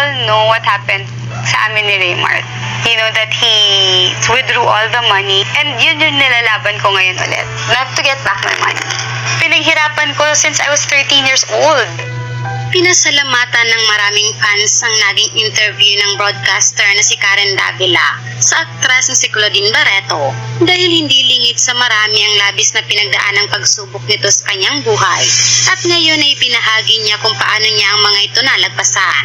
all know what happened sa amin ni Raymart. You know that he withdrew all the money, and yun yung nilalaban ko ngayon ulit. I have to get back my money. Pinaghirapan ko since I was 13 years old. Pinasalamatan ng maraming fans ang naging interview ng broadcaster na si Karen Davila sa aktres na si Claudine Barreto dahil hindi lingid sa marami ang labis na pinagdaan ng pagsubok nito sa kanyang buhay at ngayon ay binahagi niya kung paano niya ang mga ito nalagpasan.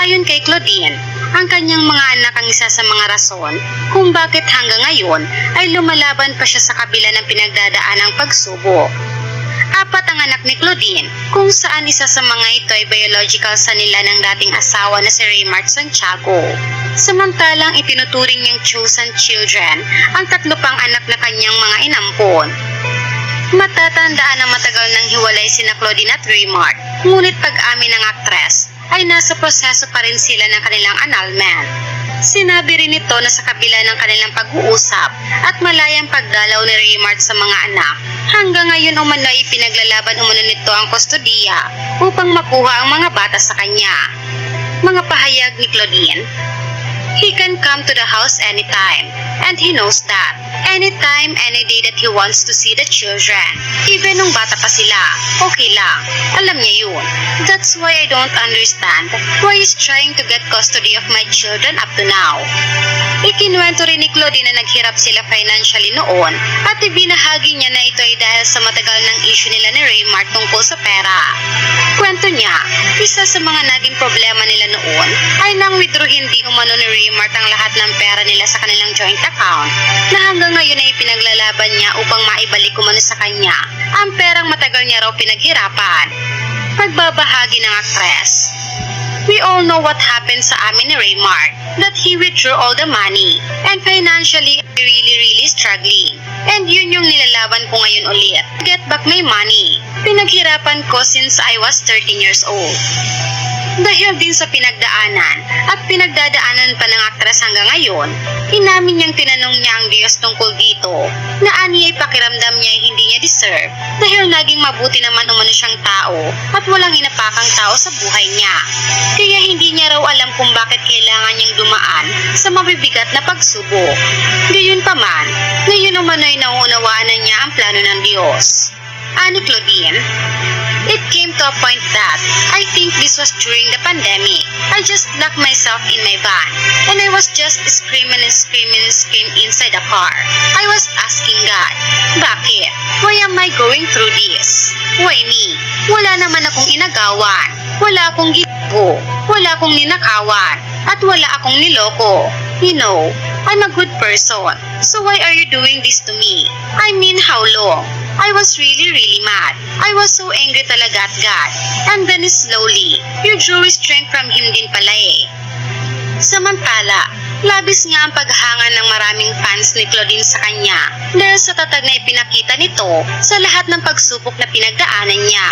Ayon kay Claudine, ang kanyang mga anak ang isa sa mga rason kung bakit hanggang ngayon ay lumalaban pa siya sa kabila ng pinagdadaan ng pagsubok. 4 ang anak ni Claudine, kung saan isa sa mga ito ay biological sa nila ng dating asawa na si Raymart Santiago. Samantalang itinuturing niyang chosen children ang 3 pang anak na kanyang mga inampon. Matatandaan na matagal nang hiwalay sina Claudine at Raymart, ngunit pag-amin ng aktres ay nasa proseso pa rin sila ng kanilang annulment. Sinabi rin ito na sa kabila ng kanilang pag-uusap at malayang pagdalaw ni Raymart sa mga anak, hanggang ngayon umano ay pinaglalaban umano nito ang kustodiya upang makuha ang mga bata sa kanya. Mga pahayag ni Claudine, "He can come to the house anytime, and he knows that. Anytime, any day that he wants to see the children. Even nung bata pa sila, okay lang. Alam niya yun. That's why I don't understand why he's trying to get custody of my children up to now." Ikinuwento rin ni Claudine na naghirap sila financially noon at ibinahagi niya na ito ay dahil sa matagal ng issue nila ni Raymart tungkol sa pera. Kwento niya, isa sa mga naging problema nila noon ay nang withdrawin di umano ni Raymart ang lahat ng pera nila sa kanilang joint account na hanggang ngayon ay pinaglalaban niya upang maibalik umano sa kanya ang perang matagal niya raw pinaghirapan. Pagbabahagi ng aktres, "We all know what happened sa amin ni Raymart, that he withdrew all the money, and financially really struggling. And yun yung nilalaban ko ngayon ulit. Get back my money. Pinaghirapan ko since I was 13 years old." Dahil din sa pinagdaanan at pinagdadaanan pa ng aktres hanggang ngayon, inamin niyang tinanong niya ang Diyos tungkol dito na ani ay pakiramdam niya ay hindi niya deserve dahil naging mabuti naman umano siyang tao at walang inapakang tao sa buhay niya. Kaya hindi niya raw alam kung bakit kailangan niyang dumaan sa mabibigat na pagsubok. Gayunpaman, ngayon umano ay nauunawaan na niya ang plano ng Diyos. Ani Claudine, "It came to a point that I think this was during the pandemic. I just locked myself in my van and I was just screaming inside the car. I was asking God, bakit? Why am I going through this? Why me? Wala naman akong inagawan. Wala akong gibo. Wala akong ninakawan. At wala akong niloko. You know, I'm a good person. So why are you doing this to me? I mean, how long? I was really mad. I was so angry talaga at God. And then slowly, you drew strength from Him din pala eh." Samantala, labis nga ang paghanga ng maraming fans ni Claudine sa kanya dahil sa tatag na ipinakita nito sa lahat ng pagsubok na pinagdaanan niya.